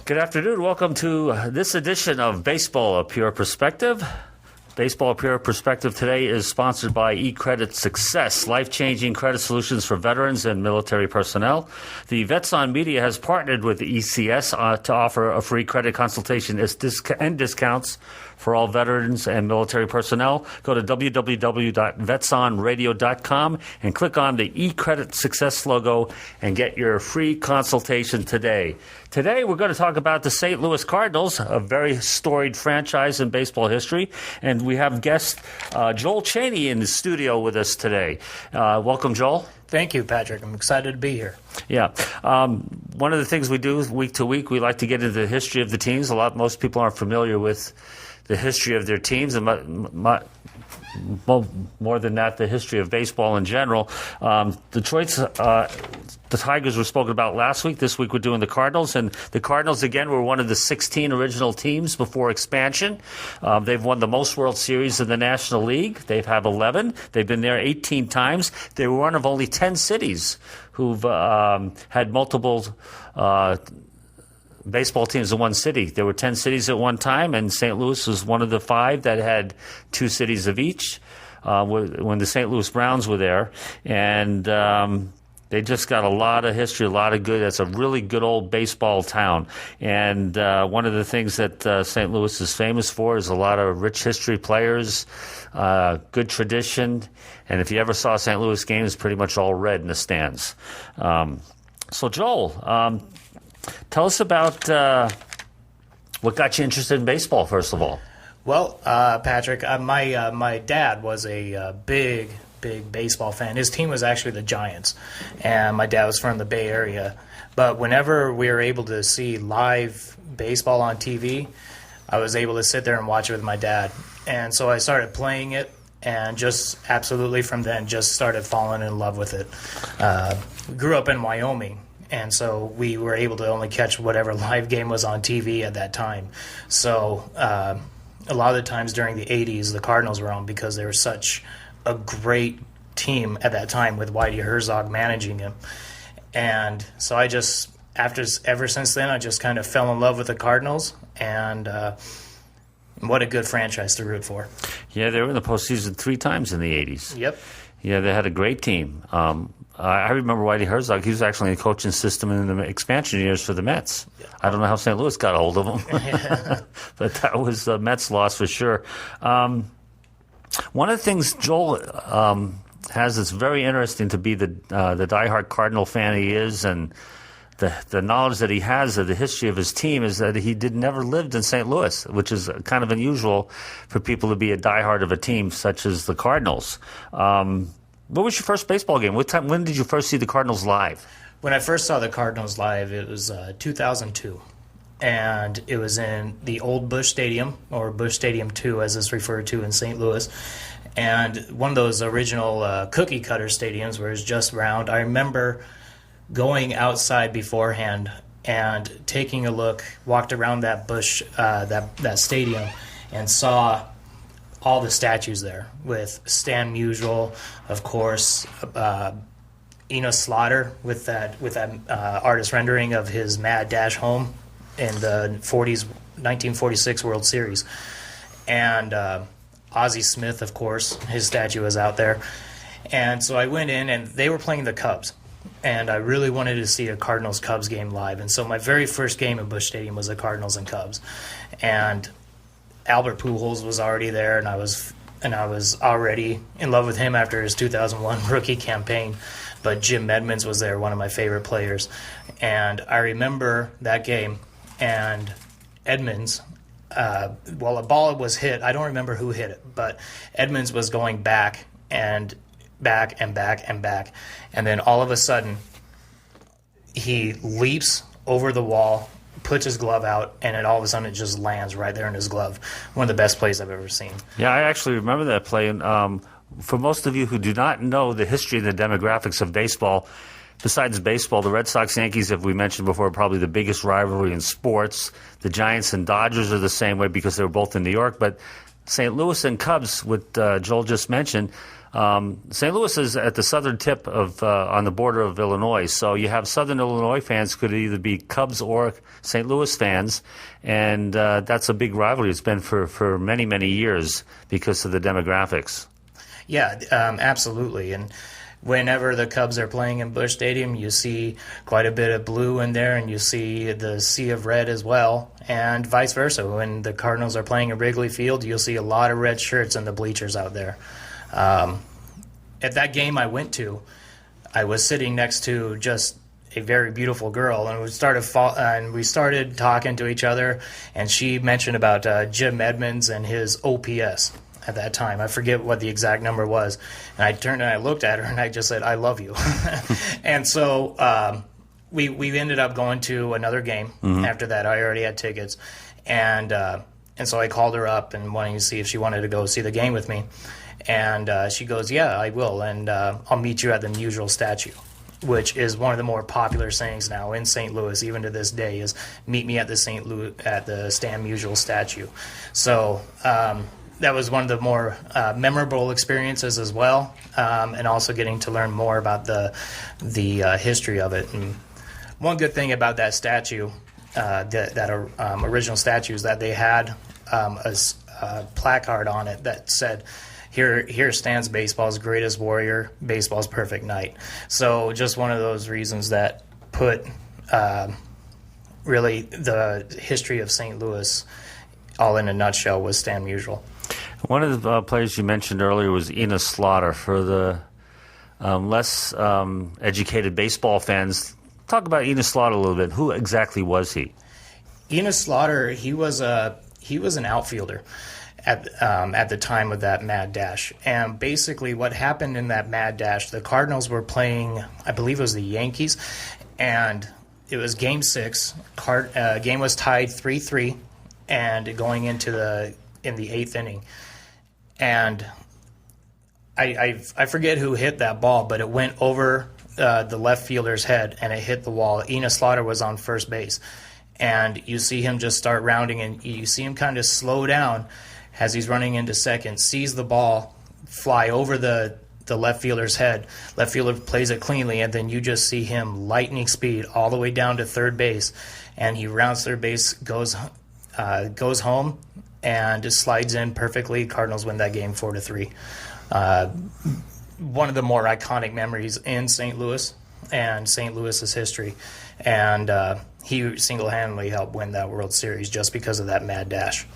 Good afternoon. Welcome to this edition of Baseball, A Pure Perspective. Baseball, A Pure Perspective today is sponsored by eCredit Success, life-changing credit solutions for veterans and military personnel. The Vets on Media has partnered with ECS to offer a free credit consultation and discounts for all veterans and military personnel. Go to www.vetsonradio.com and click on the eCredit Success logo and get your free consultation today. Today, we're going to talk about the St. Louis Cardinals, a very storied franchise in baseball history. And we have guest Joel Cheney in the studio with us today. Welcome, Joel. Thank you, Patrick. I'm excited to be here. Yeah. One of the things we do week to week, we like to get into the history of the teams. Most people aren't familiar with the history of their teams, and more than that, the history of baseball in general. The Tigers were spoken about last week. This week we're doing the Cardinals. And the Cardinals, again, were one of the 16 original teams before expansion. They've won the most World Series in the National League. They've had 11. They've been there 18 times. They were one of only 10 cities who've had multiple baseball teams in one city. There were 10 cities at one time, and St. Louis was one of the 5 that had 2 cities of each when the St. Louis Browns were there. And they just got a lot of history, a lot of good. It's a really good old baseball town. And one of the things that St. Louis is famous for is a lot of rich history players, good tradition. And if you ever saw a St. Louis game, it's pretty much all red in the stands. So, Joel, tell us about what got you interested in baseball, first of all. Well, Patrick, my dad was a big baseball fan. His team was actually the Giants, and my dad was from the Bay Area. But whenever we were able to see live baseball on TV, I was able to sit there and watch it with my dad. And so I started playing it, and just absolutely from then just started falling in love with it. Grew up in Wyoming, and so we were able to only catch whatever live game was on TV at that time. So a lot of the times during the 80s, the Cardinals were on because they were such a great team at that time with Whitey Herzog managing him. And so I just, ever since then, I just kind of fell in love with the Cardinals, and what a good franchise to root for. Yeah, they were in the postseason 3 times in the 80s. Yep. Yeah, they had a great team. I remember Whitey Herzog. He was actually in the coaching system in the expansion years for the Mets. Yeah. I don't know how St. Louis got a hold of him, but that was the Mets' loss for sure. One of the things Joel has that's very interesting to be the diehard Cardinal fan he is, and the knowledge that he has of the history of his team, is that he never lived in St. Louis, which is kind of unusual for people to be a diehard of a team such as the Cardinals. What was your first baseball game? When did you first see the Cardinals live? When I first saw the Cardinals live, it was 2002. And it was in the old Busch Stadium, or Busch Stadium 2 as it's referred to in St. Louis. And one of those original cookie cutter stadiums where it's just round. I remember going outside beforehand and taking a look, walked around that Busch, that stadium, and saw all the statues there with Stan Musial, of course, Enos Slaughter with that artist rendering of his mad dash home in the 1946 World Series. And Ozzie Smith, of course, his statue was out there. And so I went in, and they were playing the Cubs. And I really wanted to see a Cardinals-Cubs game live. And so my very first game at Busch Stadium was the Cardinals and Cubs. And Albert Pujols was already there, and I was already in love with him after his 2001 rookie campaign. But Jim Edmonds was there, one of my favorite players. And I remember that game, and Edmonds, a ball was hit. I don't remember who hit it, but Edmonds was going back and back and back and back. And then all of a sudden, he leaps over the wall, puts his glove out, and then all of a sudden it just lands right there in his glove. One of the best plays I've ever seen. Yeah, I actually remember that play. for most of you who do not know the history and the demographics of baseball, besides baseball, the Red Sox-Yankees, as we mentioned before, are probably the biggest rivalry in sports. The Giants and Dodgers are the same way because they were both in New York. But St. Louis and Cubs, what Joel just mentioned, St. Louis is at the southern tip of on the border of Illinois. So you have Southern Illinois fans could either be Cubs or St. Louis fans, and that's a big rivalry. It's been for many, many years because of the demographics. Yeah, absolutely. And whenever the Cubs are playing in Busch Stadium, you see quite a bit of blue in there, and you see the sea of red as well, and vice versa. When the Cardinals are playing at Wrigley Field, you'll see a lot of red shirts in the bleachers out there. At that game I went to, I was sitting next to just a very beautiful girl, and we started talking to each other, and she mentioned about Jim Edmonds and his OPS at that time. I forget what the exact number was, and I turned and I looked at her and I just said, "I love you." And so we ended up going to another game after that. I already had tickets, and so I called her up and wanting to see if she wanted to go see the game with me. And she goes, "Yeah, I will, and I'll meet you at the Musial statue," which is one of the more popular sayings now in St. Louis, even to this day, is "Meet me at the Stan Musial statue." So that was one of the more memorable experiences as well, and also getting to learn more about the history of it. And one good thing about that statue, that original statue, is that they had a placard on it that said, Here stands baseball's greatest warrior, baseball's perfect night. So just one of those reasons that put really the history of St. Louis all in a nutshell was Stan Musial. One of the players you mentioned earlier was Enos Slaughter. For the less educated baseball fans, talk about Enos Slaughter a little bit. Who exactly was he? Enos Slaughter, he was an outfielder at the time of that mad dash. And basically what happened in that mad dash, the Cardinals were playing, I believe it was the Yankees, and it was Game 6. Game was tied 3-3 and going into the 8th inning. And I forget who hit that ball, but it went over the left fielder's head and it hit the wall. Enos Slaughter was on first base. And you see him just start rounding, and you see him kind of slow down as he's running into second, sees the ball fly over the left fielder's head. Left fielder plays it cleanly, and then you just see him lightning speed all the way down to third base, and he rounds third base, goes home, and just slides in perfectly. Cardinals win that game 4-3. One of the more iconic memories in St. Louis and St. Louis's history, and he single-handedly helped win that World Series just because of that mad dash.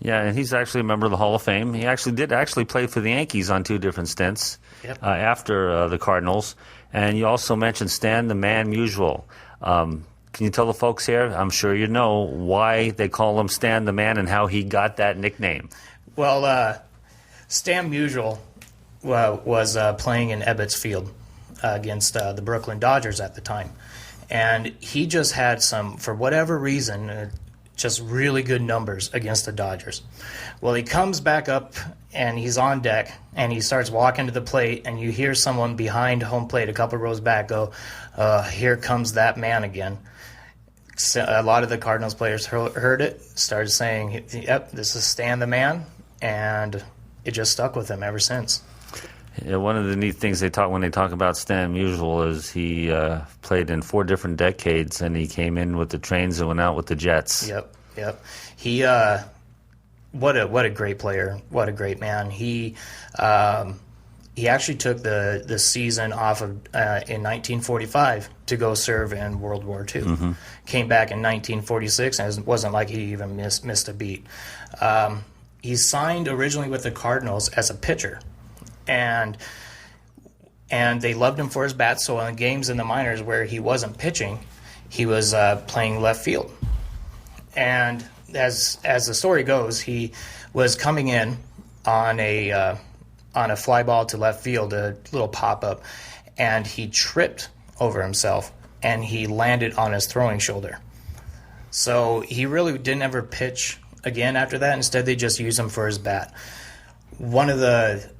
Yeah, and he's actually a member of the Hall of Fame. He did play for the Yankees on 2 different stints. Yep. After the Cardinals. And you also mentioned Stan the Man Musial. Can you tell the folks here, I'm sure you know, why they call him Stan the Man and how he got that nickname? Well, Stan Musial was playing in Ebbets Field against the Brooklyn Dodgers at the time. And he just had for whatever reason, just really good numbers against the Dodgers. Well, he comes back up and he's on deck and he starts walking to the plate, and you hear someone behind home plate a couple rows back go, "Here comes that man again." So a lot of the Cardinals players heard it, started saying, "Yep, this is Stan the Man," and it just stuck with him ever since. Yeah, one of the neat things they talk when they talk about Stan Musial is he played in 4 different decades, and he came in with the Trains and went out with the Jets. Yep. He what a great player, what a great man. He actually took the season off of in 1945 to go serve in World War II. Mm-hmm. Came back in 1946, and it wasn't like he even missed a beat. He signed originally with the Cardinals as a pitcher. And they loved him for his bat, so in games in the minors where he wasn't pitching, he was playing left field. And as the story goes, he was coming in on a fly ball to left field, a little pop-up, and he tripped over himself, and he landed on his throwing shoulder. So he really didn't ever pitch again after that. Instead, they just used him for his bat. One of the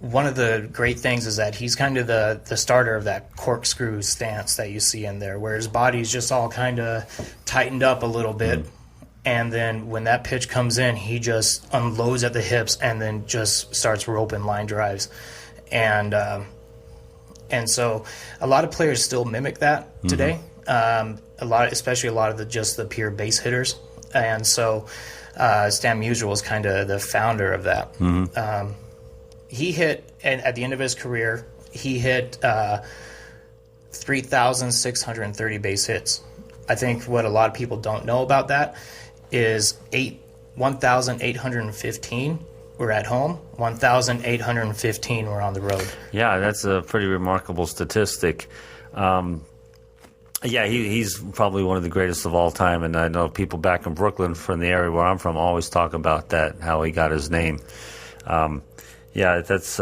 one of the great things is that he's kind of the starter of that corkscrew stance that you see in there, where his body's just all kind of tightened up a little bit. And then when that pitch comes in, he just unloads at the hips and then just starts roping line drives. And so a lot of players still mimic that today. Especially a lot of the pure base hitters. And so Stan Musial was kind of the founder of that. He hit, and at the end of his career, he hit 3,630 base hits. I think what a lot of people don't know about that is 1,815 were at home, 1,815 were on the road. Yeah, that's a pretty remarkable statistic. He's probably one of the greatest of all time, and I know people back in Brooklyn, from the area where I'm from, always talk about that, how he got his name. That's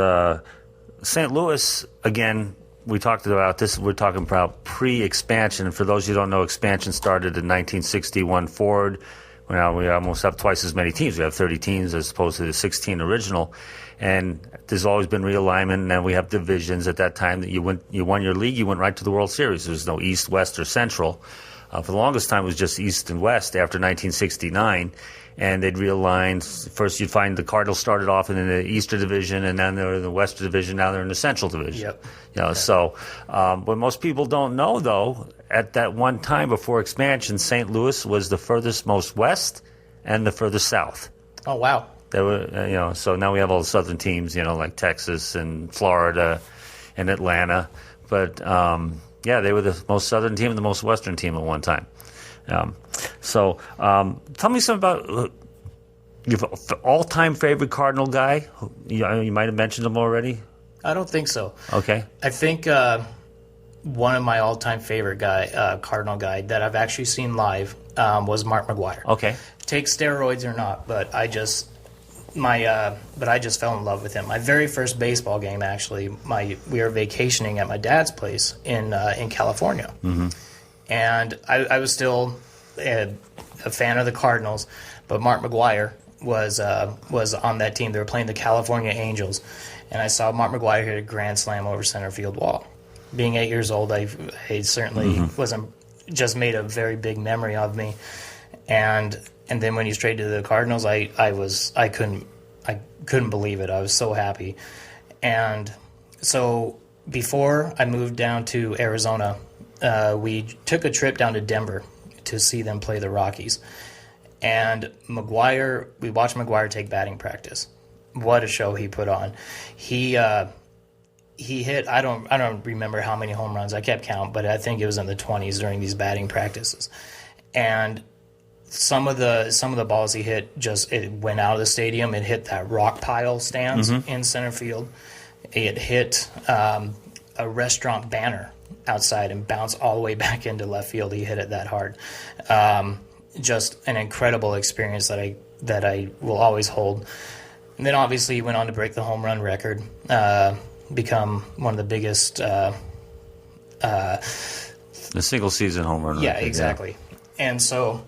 St. Louis, again, we talked about this, we're talking about pre-expansion, and for those who don't know, expansion started in 1961 forward. Now we almost have twice as many teams. We have 30 teams as opposed to the 16 original. And there's always been realignment, and then we have divisions. At that time, that you won your league, you went right to the World Series. There was no East, West, or Central. For the longest time, it was just East and West after 1969. And they'd realign. First, you'd find the Cardinals started off in the Eastern Division, and then they're in the Western Division. Now they're in the Central Division. Yep. So what most people don't know, though, at that one time before expansion, St. Louis was the furthest most west and the furthest south. Oh, wow. There were, so now we have all the southern teams, like Texas and Florida and Atlanta. But they were the most southern team and the most western team at one time. Tell me something about your all-time favorite Cardinal guy. You might have mentioned him already. I don't think so. Okay. I think one of my all-time favorite Cardinal guy that I've actually seen live was Mark McGwire. Okay. Take steroids or not, but I just fell in love with him. My very first baseball game, actually, we were vacationing at my dad's place in California. And I was still a fan of the Cardinals, but Mark McGwire was on that team. They were playing the California Angels, and I saw Mark McGwire hit a grand slam over center field wall. Being 8 years old, I certainly wasn't just made a very big memory of me. And then when he traded to the Cardinals, I couldn't believe it. I was so happy. And so before I moved down to Arizona, we took a trip down to Denver to see them play the Rockies. And we watched McGwire take batting practice. What a show he put on. He hit, I don't remember how many home runs. I kept count, but I think it was in the 20s during these batting practices. And some of the balls he hit it went out of the stadium. It hit that rock pile stands in center field. It hit a restaurant banner outside and bounced all the way back into left field. He hit it that hard. Just an incredible experience that I will always hold. And then obviously he went on to break the home run record, become one of the biggest. The single season home run record. Yeah, exactly. Yeah. And so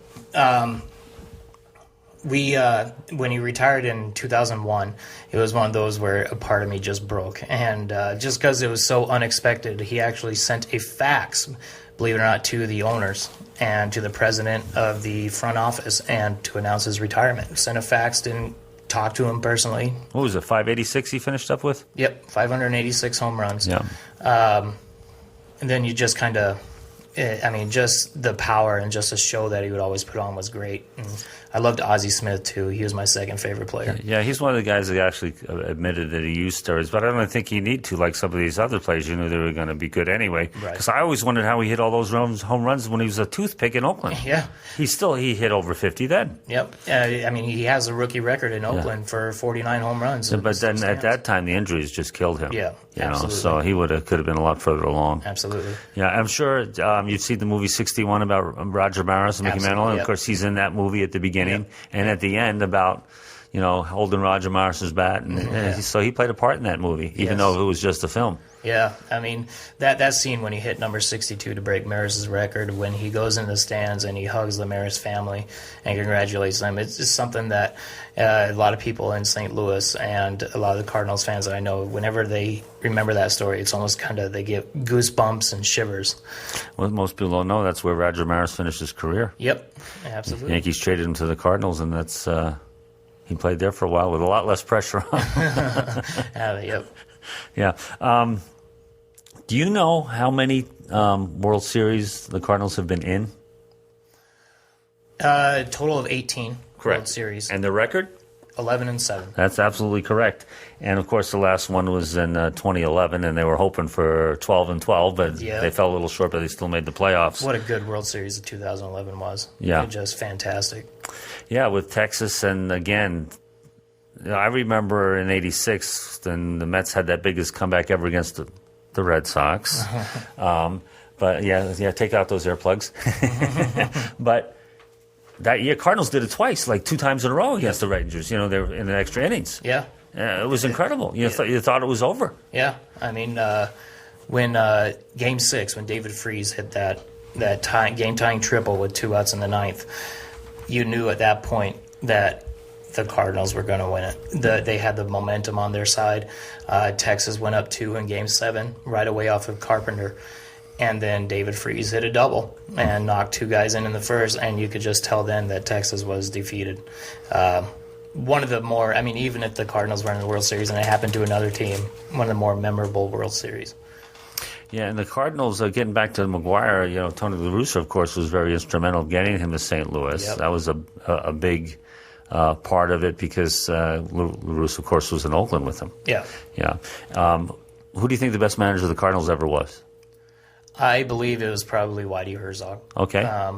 when he retired in 2001, it was one of those where a part of me just broke. And just because it was so unexpected, he actually sent a fax, believe it or not, to the owners and to the president of the front office and to announce his retirement. Sent a fax, didn't talk to him personally. What was it, 586 he finished up with? Yep, 586 home runs. Yeah. And then you just kind of, just the power and just the show that he would always put on was great. And I loved Ozzie Smith, too. He was my second favorite player. Yeah, he's one of the guys that actually admitted that he used steroids, but I don't think he need to, like some of these other players. You knew they were going to be good anyway. Because I always wondered how he hit all those home runs when he was a toothpick in Oakland. Yeah. He hit over 50 then. Yep. He has a rookie record in Oakland for 49 home runs. But then at that time, the injuries just killed him. Yeah, absolutely. So he could have been a lot further along. Absolutely. Yeah, I'm sure you've seen the movie 61 about Roger Maris and Mickey Mantle. And of course, he's in that movie at the beginning and at the end about, holding Roger Maris's bat. And so he played a part in that movie, even though it was just a film. Yeah, I mean, that scene when he hit number 62 to break Maris's record, when he goes in the stands and he hugs the Maris family and congratulates them, it's just something that a lot of people in St. Louis and a lot of the Cardinals fans that I know, whenever they remember that story, it's almost kind of, they get goosebumps and shivers. Well, most people don't know that's where Roger Maris finished his career. Yep, absolutely. The Yankees traded him to the Cardinals, and that's he played there for a while with a lot less pressure on. Yep. Yeah. Do you know how many World Series the Cardinals have been in? A total of 18 World Series. And the record? 11-7. That's absolutely correct. And, of course, the last one was in 2011, and they were hoping for 12-12, but they fell a little short, but they still made the playoffs. What a good World Series the 2011 was. Yeah. Just fantastic. Yeah, with Texas, and again, I remember in '86, then the Mets had that biggest comeback ever against the Red Sox. But, take out those earplugs. But that year, Cardinals did it twice, like 2 times in a row against the Rangers. They were in the extra innings. Yeah. It was incredible. You thought it was over. Yeah. I mean, when Game 6, when David Freese hit that game-tying triple with 2 outs in the 9th, you knew at that point that the Cardinals were going to win it. They had the momentum on their side. Texas went up 2 in Game 7 right away off of Carpenter. And then David Freese hit a double and knocked 2 guys in the first, and you could just tell then that Texas was defeated. One of the more, even if the Cardinals were in the World Series and it happened to another team, one of the more memorable World Series. Yeah, and the Cardinals, getting back to McGuire, Tony La Russa, of course, was very instrumental in getting him to St. Louis. Yep. That was a big part of it because La Russa, of course, was in Oakland with him. Yeah. Yeah. Who do you think the best manager of the Cardinals ever was? I believe it was probably Whitey Herzog. Okay.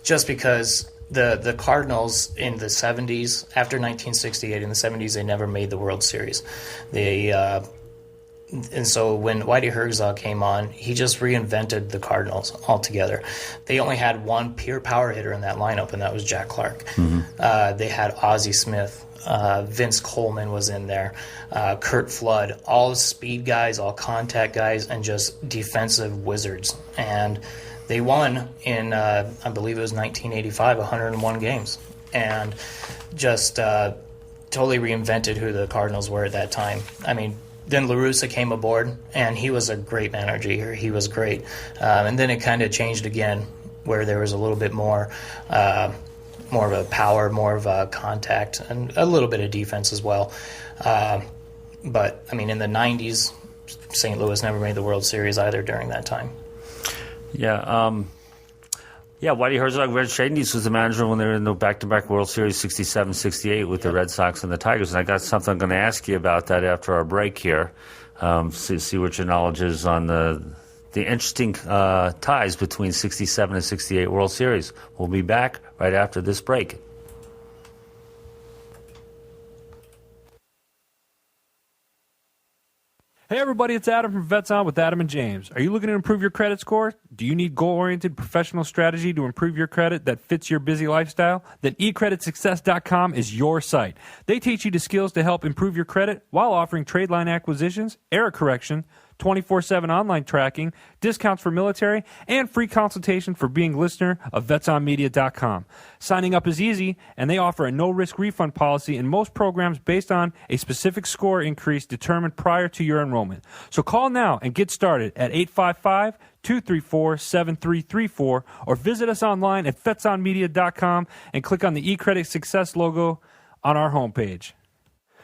Just because the Cardinals in the 70s, after 1968, in the 70s, they never made the World Series. And so when Whitey Herzog came on, he just reinvented the Cardinals altogether. They only had one pure power hitter in that lineup, and that was Jack Clark. Mm-hmm. They had Ozzie Smith. Vince Coleman was in there. Curt Flood. All speed guys, all contact guys, and just defensive wizards. And they won in, I believe it was 1985, 101 games. And just totally reinvented who the Cardinals were at that time. Then La Russa came aboard, and he was a great manager. He was great. And then it kind of changed again, where there was a little bit more of a power, more of a contact, and a little bit of defense as well. But, in the 90s, St. Louis never made the World Series either during that time. Yeah. Whitey Herzog, Red Shadness was the manager when they were in the back-to-back World Series 67, 68 with the Red Sox and the Tigers. And I got something I'm going to ask you about that after our break here. See what your knowledge is on the interesting ties between 67 and 68 World Series. We'll be back right after this break. Hey everybody, it's Adam from Vets On with Adam and James. Are you looking to improve your credit score? Do you need goal-oriented professional strategy to improve your credit that fits your busy lifestyle? Then eCreditSuccess.com is your site. They teach you the skills to help improve your credit while offering trade line acquisitions, error correction, 24/7 online tracking, discounts for military, and free consultation for being listener of VetsOnMedia.com. Signing up is easy, and they offer a no-risk refund policy in most programs based on a specific score increase determined prior to your enrollment. So call now and get started at 855-234-7334 or visit us online at VetsOnMedia.com and click on the eCredit Success logo on our homepage.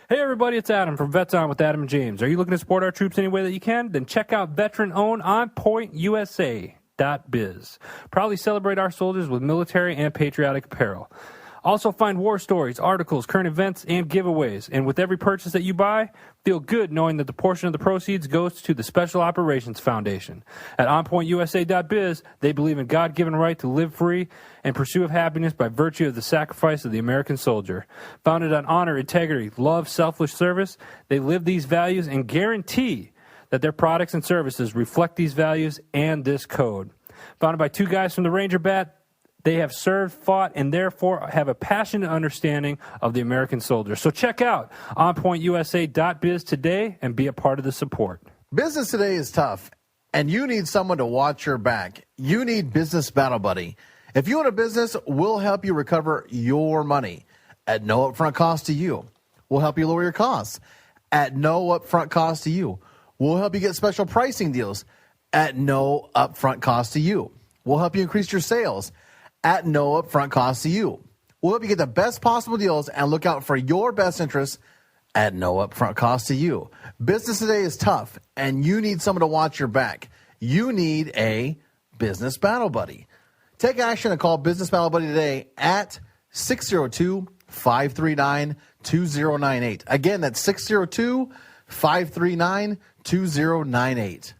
Hey everybody, it's Adam from Vets On with Adam and James. Are you looking to support our troops any way that you can? Then check out veteran-owned OnPointUSA.biz. Proudly celebrate our soldiers with military and patriotic apparel. Also find war stories, articles, current events, and giveaways. And with every purchase that you buy, feel good knowing that the portion of the proceeds goes to the Special Operations Foundation. At OnPointUSA.biz, they believe in God-given right to live free and pursue of happiness by virtue of the sacrifice of the American soldier. Founded on honor, integrity, love, selfless service, they live these values and guarantee that their products and services reflect these values and this code. Founded by 2 guys from the Ranger Bat, they have served, fought, and therefore have a passionate understanding of the American soldier. So check out OnPointUSA.biz today and be a part of the support. Business today is tough, and you need someone to watch your back. You need Business Battle Buddy. If you own a business, we'll help you recover your money at no upfront cost to you. We'll help you lower your costs at no upfront cost to you. We'll help you get special pricing deals at no upfront cost to you. We'll help you increase your sales at no upfront cost to you. We'll help you get the best possible deals and look out for your best interests at no upfront cost to you. Business today is tough, and you need someone to watch your back. You need a Business Battle Buddy. Take action and call Business Battle Buddy today at 602-539-2098. Again, that's 602-539-2098.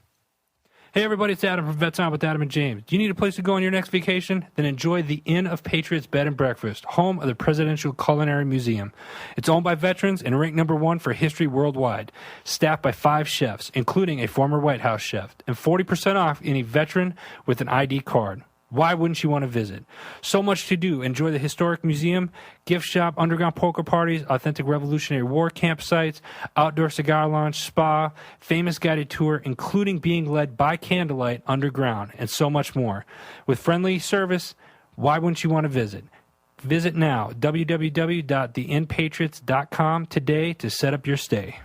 Hey everybody, it's Adam from Vets On with Adam and James. Do you need a place to go on your next vacation? Then enjoy the Inn of Patriots Bed and Breakfast, home of the Presidential Culinary Museum. It's owned by veterans and ranked number 1 for history worldwide. Staffed by 5 chefs, including a former White House chef, and 40% off any veteran with an ID card. Why wouldn't you want to visit? So much to do. Enjoy the historic museum, gift shop, underground poker parties, authentic Revolutionary War campsites, outdoor cigar lounge, spa, famous guided tour, including being led by candlelight underground, and so much more. With friendly service, why wouldn't you want to visit? Visit now, www.theinnpatriots.com today to set up your stay.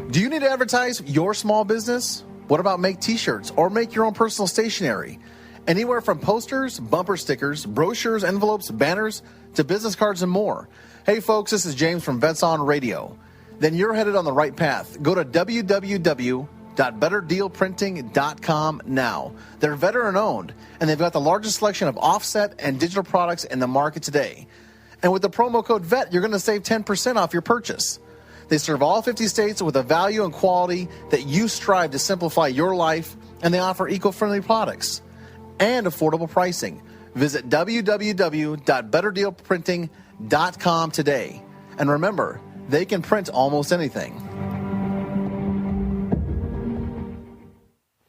Do you need to advertise your small business? What about make t-shirts or make your own personal stationery? Anywhere from posters, bumper stickers, brochures, envelopes, banners, to business cards and more. Hey folks, this is James from Vets On Radio. Then you're headed on the right path. Go to www.betterdealprinting.com now. They're veteran owned, and they've got the largest selection of offset and digital products in the market today. And with the promo code VET, you're going to save 10% off your purchase. They serve all 50 states with a value and quality that you strive to simplify your life, and they offer eco-friendly products and affordable pricing. Visit www.betterdealprinting.com today. And remember, they can print almost anything.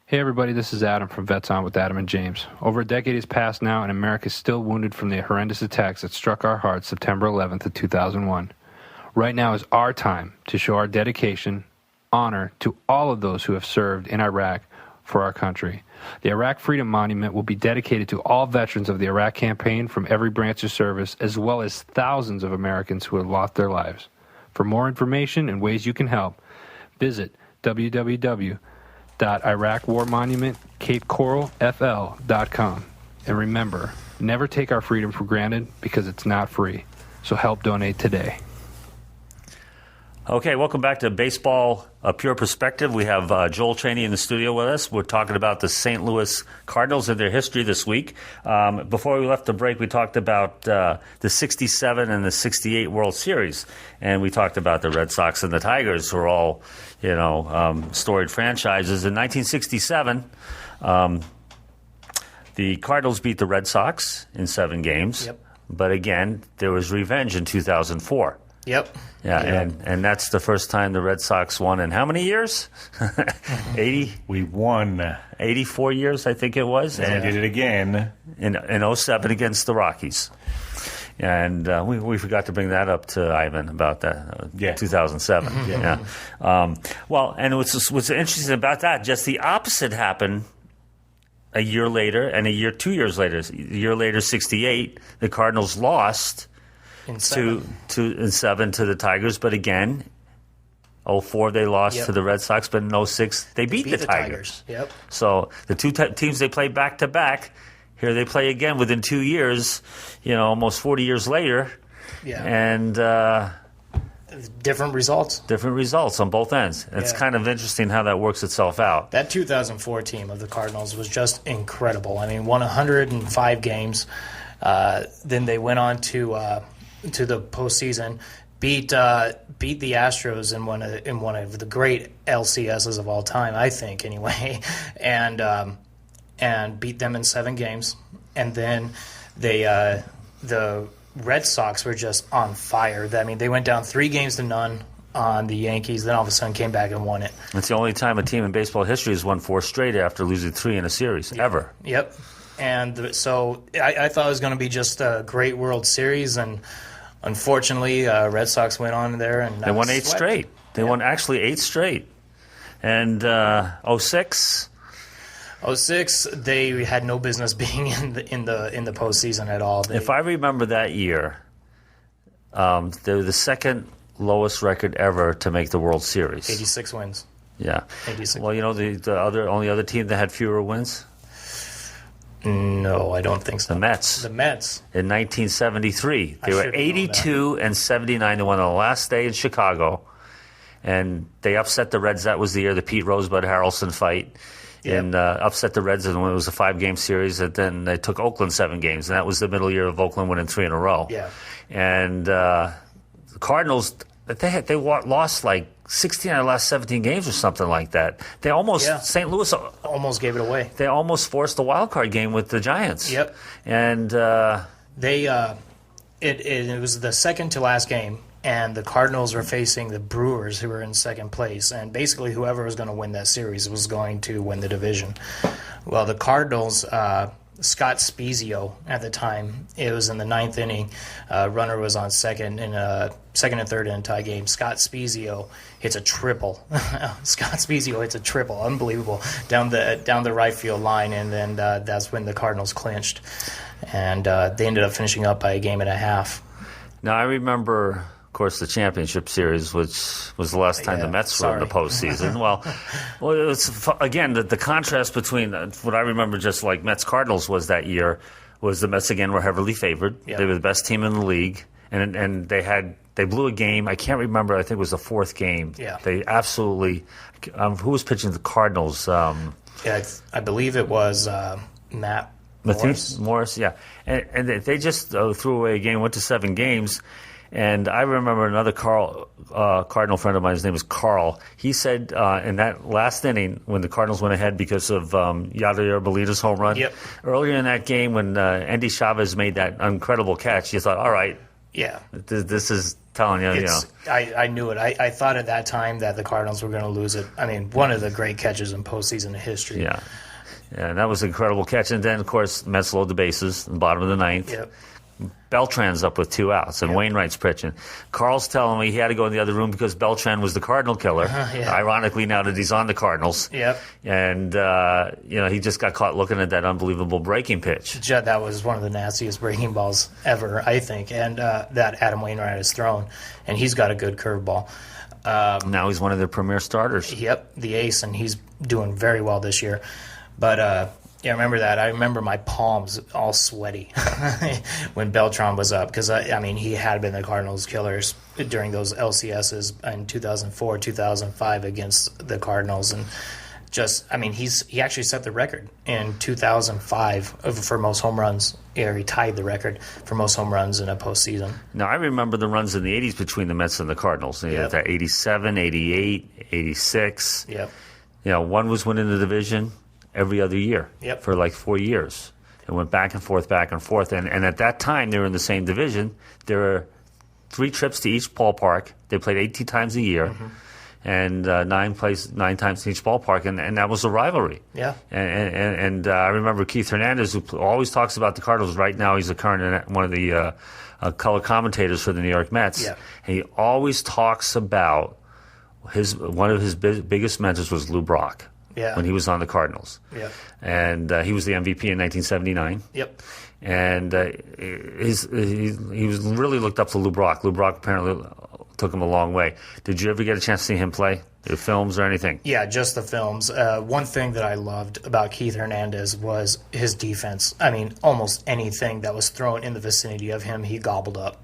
Hey everybody, this is Adam from Vets On with Adam and James. Over a decade has passed now, and America is still wounded from the horrendous attacks that struck our hearts September 11th of 2001. Right now is our time to show our dedication, honor to all of those who have served in Iraq for our country. The Iraq Freedom Monument will be dedicated to all veterans of the Iraq campaign from every branch of service, as well as thousands of Americans who have lost their lives. For more information and ways you can help, visit www.iraqwarmonumentcapecoralfl.com. And remember, never take our freedom for granted because it's not free. So help donate today. Okay, welcome back to Baseball, A Pure Perspective. We have Joel Chaney in the studio with us. We're talking about the St. Louis Cardinals and their history this week. Before we left the break, we talked about the 67 and the 68 World Series. And we talked about the Red Sox and the Tigers, who are all, storied franchises. In 1967, the Cardinals beat the Red Sox in 7 games. Yep. But again, there was revenge in 2004. Yep. Yeah, and that's the first time the Red Sox won in how many years? 80? We won. 84 years, I think it was. And we did it again. In 07 against the Rockies. And we forgot to bring that up to Ivan about that. 2007. Yeah. Well, and what's interesting about that, just the opposite happened a year later, and 2 years later. A year later, 68, the Cardinals lost in 7 to the Tigers, but again, 04 they lost to the Red Sox, but in 06 they beat the Tigers. Yep. So the two teams they played back to back, here they play again within 2 years, almost 40 years later. Yeah. And different results. Different results on both ends. It's kind of interesting how that works itself out. That 2004 team of the Cardinals was just incredible. I mean, won 105 games. Then they went on to the postseason, beat the Astros in one of the great LCSs of all time, I think, anyway, and beat them in 7 games. And then the Red Sox were just on fire. I mean, they went down 3-0 on the Yankees, then all of a sudden came back and won it. It's the only time a team in baseball history has won 4 straight after losing 3 in a series, ever. Yep. And so I thought it was going to be just a great World Series, and unfortunately, Red Sox went on there and they won 8 straight. They won actually 8 straight. And 06, 06, they had no business being in the postseason at all. if I remember that year, they were the second lowest record ever to make the World Series. 86 wins. Yeah. 86. Well, the only other team that had fewer wins, No, I don't think so. the Mets. The Mets. In 1973, I they were should've known 82 and 79. They won on the last day in Chicago, and they upset the Reds. That was the year the Pete Rosebud Harrelson fight, Yep. and upset the Reds. And when it was a 5-game series, and then they took Oakland 7 games, and that was the middle year of Oakland winning 3 in a row. Yeah. And the Cardinals, they lost like 16 out of the last 17 games or something like that. They almost Yeah. St. Louis. Almost gave it away. They almost forced the wild card game with the Giants. Yep. And They it was the second to last game, and the Cardinals were facing the Brewers, who were in second place, and basically whoever was going to win that series was going to win the division. Well, the Cardinals, Scott Spezio at the time, it was in the 9th inning. Runner was on second in second and third in a tie game. Scott Spezio hits a triple. Scott Spezio hits a triple, unbelievable, down the right field line, and then that's when the Cardinals clinched, and they ended up finishing up by a game and a half. now I remember, of course, the championship series, which was the last time Yeah, the Mets were in the postseason. well, it was, again, the contrast between what I remember just like Mets-Cardinals was that year was the Mets, again, were heavily favored. Yeah. They were the best team in the league, and they blew a game. I can't remember. I think it was the 4th game. Yeah. They absolutely who was pitching the Cardinals? Yeah, I believe it was Matt Morris, yeah. And they just threw away a game, went to 7 games. And I remember another Cardinal friend of mine, his name is Carl. He said in that last inning, when the Cardinals went ahead because of Yadier Molina's home run, Yep. earlier in that game when Andy Chavez made that incredible catch, you thought, all right, Yeah. this is telling you, I knew it. I thought at that time that the Cardinals were going to lose it. I mean, one of the great catches in postseason history. Yeah. Yeah, and that was an incredible catch. And then, of course, Mets load the bases in the bottom of the 9th. Yep. Beltran's up with 2 outs, and Wainwright's pitching. Carl's telling me he had to go in the other room because Beltran was the Cardinal killer. Yeah. Ironically, now that he's on the Cardinals. Yep. And, he just got caught looking at that unbelievable breaking pitch. That was one of the nastiest breaking balls ever, I think, and that Adam Wainwright has thrown, and he's got a good curveball. Now he's one of their premier starters. Yep, the ace, and he's doing very well this year. But I remember that. I remember my palms all sweaty when Beltran was up because he had been the Cardinals' killers during those LCSs in 2004, 2005 against the Cardinals, and he actually set the record in 2005 for most home runs. He tied the record for most home runs in a postseason. Now, I remember the runs in the 80s between the Mets and the Cardinals. You had that 87, 88, 86. Yep. One was winning the division every other year for like 4 years. It went back and forth, back and forth. And at that time, they were in the same division. There were 3 trips to each ballpark. They played 18 times a year. Mm-hmm. And 9 times in each ballpark, and that was a rivalry. Yeah. And I remember Keith Hernandez, who always talks about the Cardinals. Right now, he's one of the color commentators for the New York Mets. Yeah. And he always talks about one of his biggest mentors was Lou Brock. Yeah. When he was on the Cardinals. Yep. And he was the MVP in 1979. Yep. And he was really looked up to Lou Brock. Lou Brock apparently took him a long way. Did you ever get a chance to see him play? The films or anything? Yeah, just the films. One thing that I loved about Keith Hernandez was his defense. I mean, almost anything that was thrown in the vicinity of him, he gobbled up.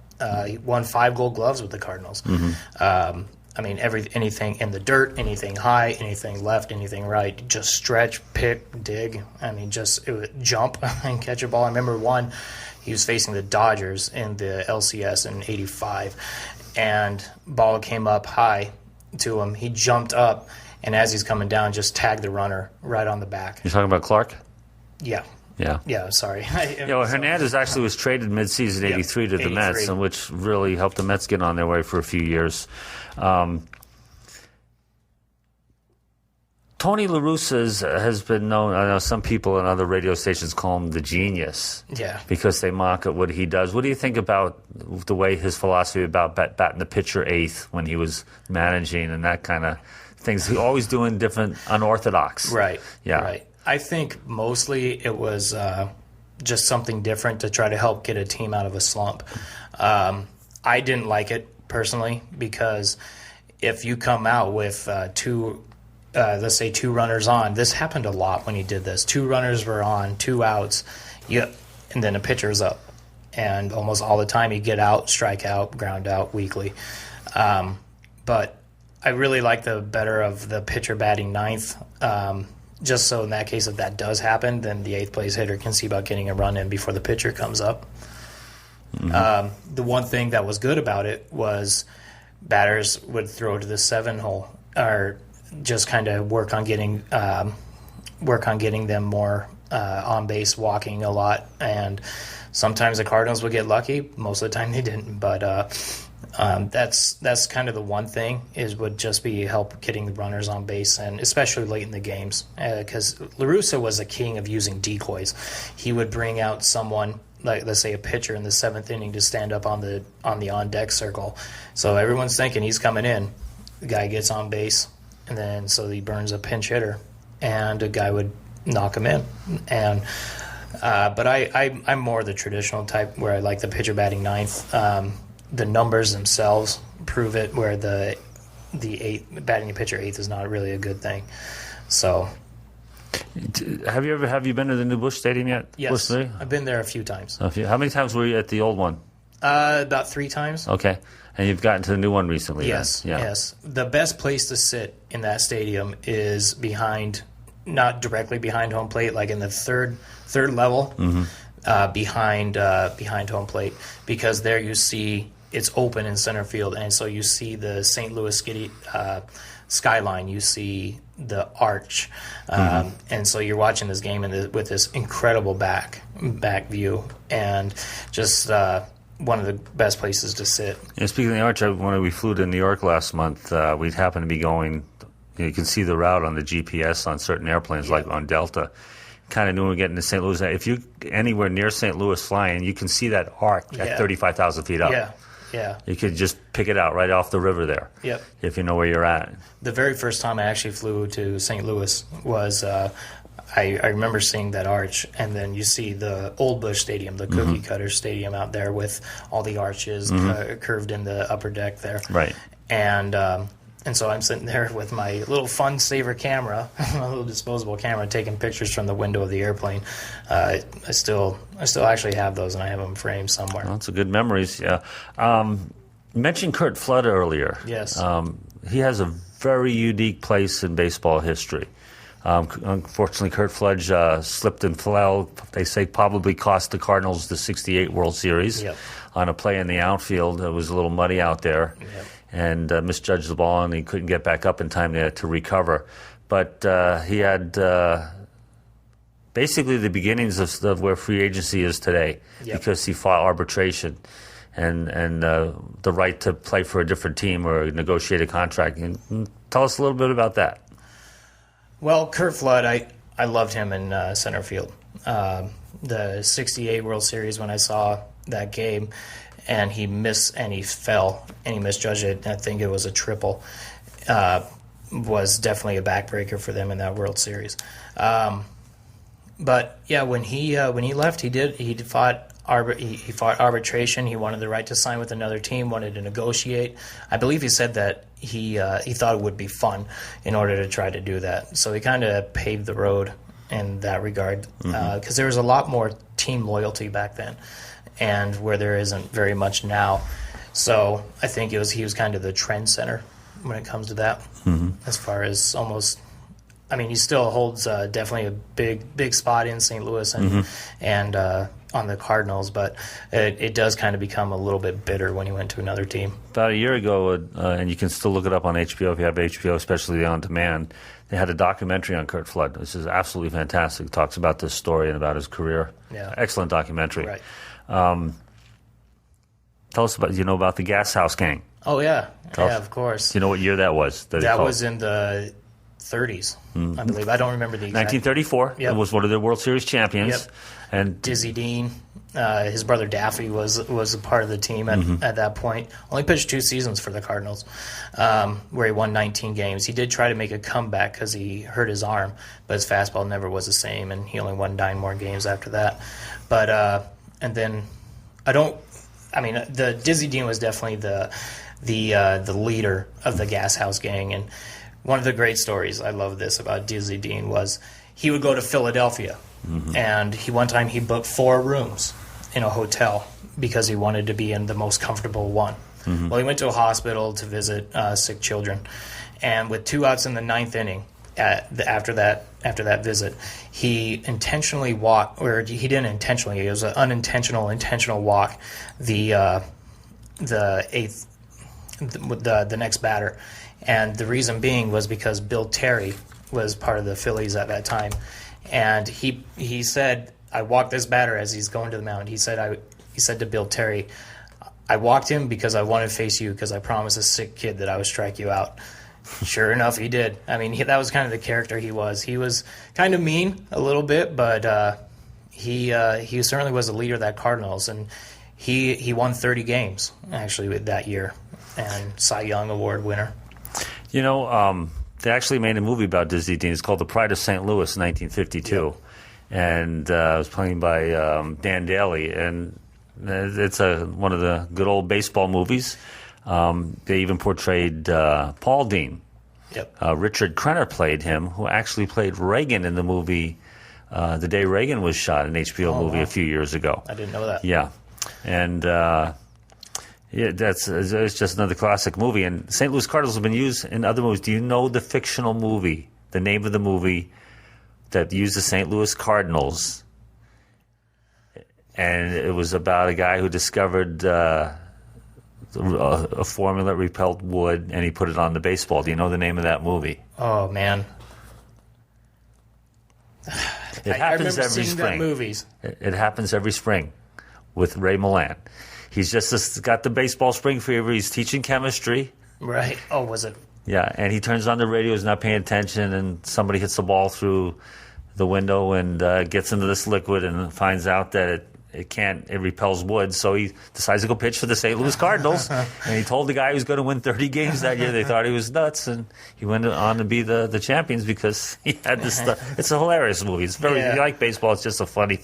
He won 5 Gold Gloves with the Cardinals. Mm-hmm. Anything in the dirt, anything high, anything left, anything right, just stretch, pick, dig. It would jump and catch a ball. I remember he was facing the Dodgers in the LCS in '85, and ball came up high to him. He jumped up, and as he's coming down, just tagged the runner right on the back. You're talking about Clark? Yeah. Yeah. Sorry. Hernandez actually was traded midseason '83 to the 83. Mets, and which really helped the Mets get on their way for a few years. Tony La Russa has been known. I know some people in other radio stations call him the genius. Yeah. Because they mock at what he does. What do you think about the way his philosophy about batting the pitcher eighth when he was managing and that kind of things? He always doing different unorthodox. Right. Yeah. Right. I think mostly it was just something different to try to help get a team out of a slump. I didn't like it personally because if you come out with let's say two runners on, this happened a lot when he did this. 2 runners were on, 2 outs, and then a pitcher's up. And almost all the time you get out, strike out, ground out weekly. But I really like the better of the pitcher batting ninth. Just so in that case, if that does happen, then the 8th place hitter can see about getting a run in before the pitcher comes up. The one thing that was good about it was batters would throw to the 7 hole or just kind of work on getting them more on base, walking a lot, and sometimes the Cardinals would get lucky. Most of the time they didn't, but that's kind of the one thing would just be help getting the runners on base, and especially late in the games, because La Russa was a king of using decoys. He would bring out someone, like let's say a pitcher in the 7th inning, to stand up on the on deck circle, so everyone's thinking he's coming in. The guy gets on base, and then so he burns a pinch hitter, and a guy would knock him in. And but I'm more the traditional type where I like the pitcher batting ninth. The numbers themselves prove it, where the batting a pitcher eighth is not really a good thing. So, Have you been to the new Busch Stadium yet? yes, Busch, I've been there a few times. How many times were you at the old one? About 3 times. Okay, and you've gotten to the new one recently. Yes, then? Yeah. yes. The best place to sit in that stadium is behind, not directly behind home plate, like in the third level, behind home plate, because there you see it's open in center field, and so you see the St. Louis skyline, you see the arch, and so you're watching this game with this incredible back view, and just one of the best places to sit. And speaking of the arch, when we flew to New York last month, we happened to be going. You can see the route on the GPS on certain airplanes, like on Delta. Kind of knew we were getting to St. Louis. If you anywhere near St. Louis flying, you can see that arc at 35,000 feet up. Yeah. You could just pick it out right off the river there. Yep. If you know where you're at. The very first time I actually flew to St. Louis was I remember seeing that arch, and then you see the old Busch Stadium, the cookie cutter stadium out there with all the arches curved in the upper deck there. Right. And so I'm sitting there with my little Fun Saver camera, my little disposable camera, taking pictures from the window of the airplane. I still actually have those, and I have them framed somewhere. Well, that's a good memories. Yeah. You mentioned Curt Flood earlier. Yes. He has a very unique place in baseball history. Unfortunately, Curt Flood slipped and fell. They say probably cost the Cardinals the '68 World Series on a play in the outfield. It was a little muddy out there. Yep. And misjudged the ball, and he couldn't get back up in time to recover. But he had basically the beginnings of where free agency is today, because he fought arbitration and the right to play for a different team or negotiate a contract. And tell us a little bit about that. Well, Curt Flood, I loved him in center field. The '68 World Series, when I saw that game, and he fell, and he misjudged it. I think it was a triple. Was definitely a backbreaker for them in that World Series. But yeah, when he left, he fought arbitration. He wanted the right to sign with another team, wanted to negotiate. I believe he said that he thought it would be fun in order to try to do that. So he kind of paved the road in that regard, because there was a lot more team loyalty back then, and where there isn't very much now. So I think he was kind of the trend center when it comes to that. As far as almost, I mean, he still holds definitely a big spot in St. Louis and on the Cardinals, but it does kind of become a little bit bitter when he went to another team. About a year ago, and you can still look it up on HBO if you have HBO, especially on demand. They had a documentary on Curt Flood. This is absolutely fantastic. It talks about this story and about his career. Yeah. Excellent documentary. Right. Tell us about the Gas House Gang. Oh yeah, of course. Do you know what year that was? That was in the 30s, I believe. I don't remember the exact. 1934. Yep. It was one of the World Series champions. Yep. And Dizzy Dean, his brother Daffy was a part of the team at that point. Only pitched 2 seasons for the Cardinals, where he won 19 games. He did try to make a comeback because he hurt his arm, but his fastball never was the same, and he only won 9 more games after that. But and then the Dizzy Dean was definitely the leader of the Gas House Gang, and one of the great stories, I love this about Dizzy Dean, was he would go to Philadelphia, and one time he booked 4 rooms in a hotel because he wanted to be in the most comfortable one. Well, he went to a hospital to visit sick children, and with 2 outs in the 9th inning, after that visit, he intentionally walked, or he didn't intentionally, it was an intentional walk, the eighth, the next batter. And the reason being was because Bill Terry was part of the Phillies at that time. And he said, I walked this batter as he's going to the mound. He said to Bill Terry, I walked him because I wanted to face you because I promised a sick kid that I would strike you out. Sure enough, he did. I mean, that was kind of the character he was. He was kind of mean a little bit, but he certainly was the leader of that Cardinals. And he won 30 games, actually, that year, and Cy Young Award winner. You know, they actually made a movie about Dizzy Dean. It's called The Pride of St. Louis, 1952. Yep. And it was played by Dan Daly. And it's one of the good old baseball movies. They even portrayed Paul Dean. Yep. Richard Crenner played him, who actually played Reagan in the movie The Day Reagan Was Shot, an HBO movie a few years ago. I didn't know that. Yeah. And it's just another classic movie. And St. Louis Cardinals have been used in other movies. Do you know the fictional movie, the name of the movie that used the St. Louis Cardinals? And it was about a guy who discovered a formula that repelled wood, and he put it on the baseball. Do you know the name of that movie? Oh, man. It I happens remember every seeing spring. that movies. It happens every spring with Ray Milland. He's just got the baseball spring fever. He's teaching chemistry. Right. Oh, was it? Yeah, and he turns on the radio, he's not paying attention, and somebody hits the ball through the window and gets into this liquid and finds out that it repels wood, so he decides to go pitch for the St. Louis Cardinals. And he told the guy he was going to win 30 games that year. They thought he was nuts, and he went on to be the champions because he had this stuff. It's a hilarious movie. It's very, if you like baseball, it's just a funny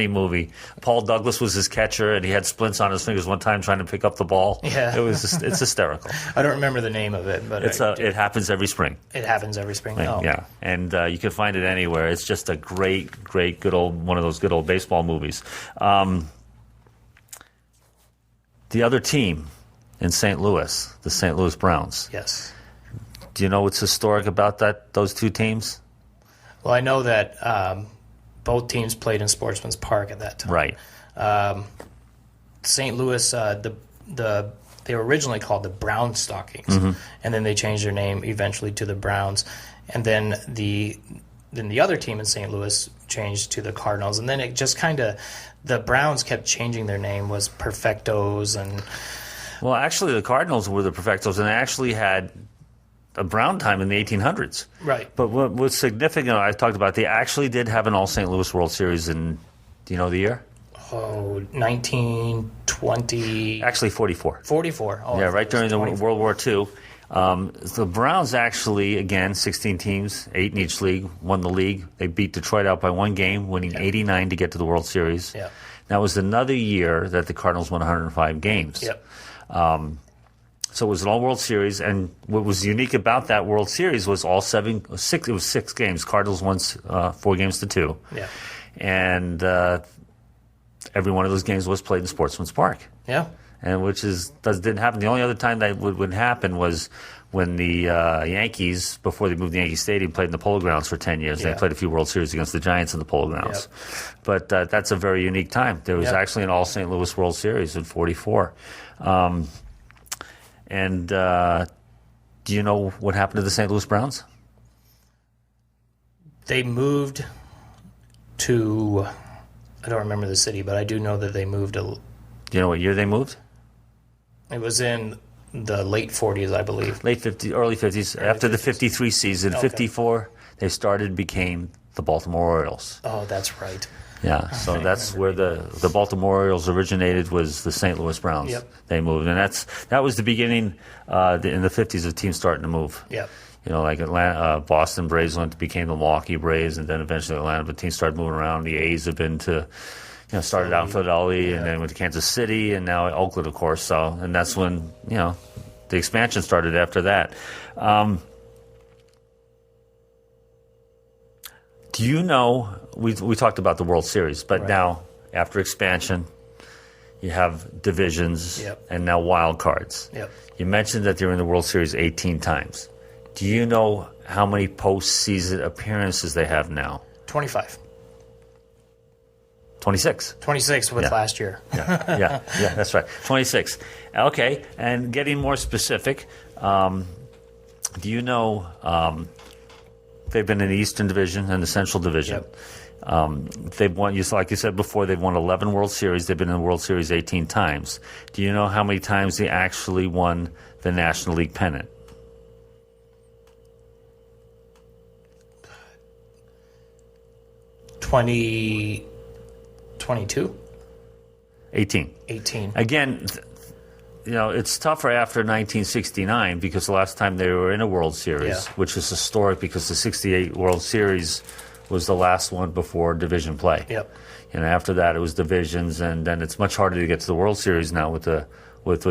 movie. Paul Douglas was his catcher, and he had splints on his fingers one time trying to pick up the ball. Yeah. It's hysterical. I don't remember the name of it, but It happens every spring. it happens every spring. Oh. Yeah, and you can find it anywhere. It's just a great, good old one of those good old baseball movies. The other team in St. Louis, the St. Louis Browns. Yes. Do you know what's historic about those two teams? Well, I know that both teams played in Sportsman's Park at that time. Right. St. Louis, they were originally called the Brown Stockings, and then they changed their name eventually to the Browns, and then the other team in St. Louis changed to the Cardinals, and then it just kind of, the Browns kept changing their name, was Perfectos, and Well, actually, the Cardinals were the Perfectos, and they actually had a Brown time in the 1800s. right. But what was significant, I talked about, they actually did have an All St. Louis World Series in, do you know the year? Oh, 1920. Actually, 44. 44. Oh, Yeah, I thought right it during was the 24. World War II. The Browns actually, again, 16 teams, 8 in each league, won the league. They beat Detroit out by 1 game, winning 89 to get to the World Series. Yeah. That was another year that the Cardinals won 105 games. Yep. So it was an all-World Series, and what was unique about that World Series was it was 6 games. Cardinals won 4 games to 2. Yeah. And every one of those games was played in Sportsman's Park. Yeah. And didn't happen. The only other time that would happen was when the Yankees, before they moved to Yankee Stadium, played in the Polo Grounds for 10 years. Yeah. They played a few World Series against the Giants in the Polo Grounds. But that's a very unique time. There was actually an All St. Louis World Series in '44. Do you know what happened to the St. Louis Browns? They moved to, I don't remember the city, but I do know that they moved. Do you know what year they moved? It was in the late 40s, I believe. Late 50s, early 50s. After the 53 season, Okay. 54, they became the Baltimore Orioles. Oh, that's right. Yeah, so that's where the Baltimore Orioles originated, was the St. Louis Browns. Yep. They moved, and that was the beginning in the 50s of teams starting to move. Yep. Like Atlanta, Boston Braves became the Milwaukee Braves, and then eventually Atlanta. But teams started moving around. The A's have been to, started out in Philadelphia, and then went to Kansas City, and now Oakland, of course. So, and that's when the expansion started after that. Do you know, we talked about the World Series, but now, after expansion, you have divisions and now wild cards. Yep. You mentioned that they're in the World Series 18 times. Do you know how many postseason appearances they have now? 25. 26. 26 with last year. Yeah, that's right. 26. Okay, and getting more specific, do you know they've been in the Eastern Division and the Central Division? Yep. They've won, like you said before, they've won 11 World Series. They've been in the World Series 18 times. Do you know how many times they actually won the National League pennant? 22? 18. 18. Again, it's tougher after 1969 because the last time they were in a World Series, which is historic because the 68 World Series was the last one before division play. Yep. And after that, it was divisions, and then it's much harder to get to the World Series now with the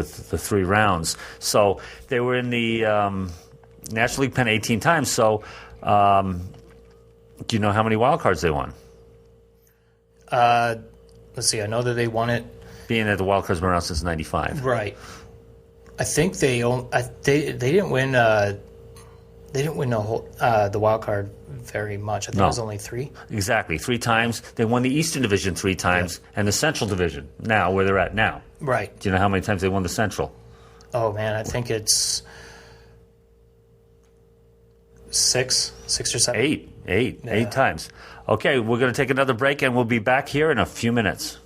3 rounds. So they were in the National League pennant 18 times. So do you know how many wild cards they won? Let's see. I know that they won it. Being that the wild card's been around since '95. Right. I think they didn't win. They didn't win the wild card very much. I think it was only 3. Exactly, 3 times. They won the Eastern Division 3 times, and the Central Division. Now, where they're at now. Right. Do you know how many times they won the Central? Oh man, I think it's 6 or 7. 8 times. Okay, we're going to take another break, and we'll be back here in a few minutes.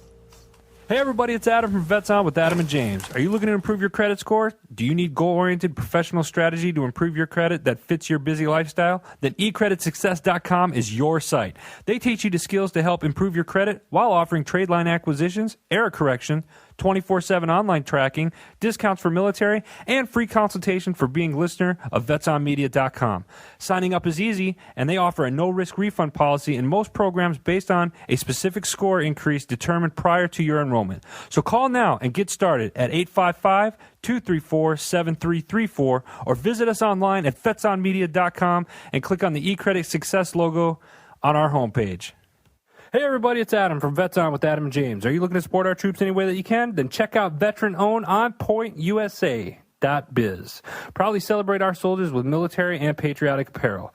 Hey everybody, it's Adam from Vets On with Adam and James. Are you looking to improve your credit score? Do you need goal-oriented professional strategy to improve your credit that fits your busy lifestyle? Then eCreditSuccess.com is your site. They teach you the skills to help improve your credit while offering trade line acquisitions, error correction, 24/7 online tracking, discounts for military, and free consultation for being a listener of VetsOnMedia.com. Signing up is easy, and they offer a no-risk refund policy in most programs based on a specific score increase determined prior to your enrollment. So call now and get started at 855-234-7334 or visit us online at VetsOnMedia.com and click on the eCredit Success logo on our homepage. Hey everybody, it's Adam from Vets On with Adam and James. Are you looking to support our troops any way that you can? Then check out veteran-owned OnPointUSA.biz. Proudly celebrate our soldiers with military and patriotic apparel.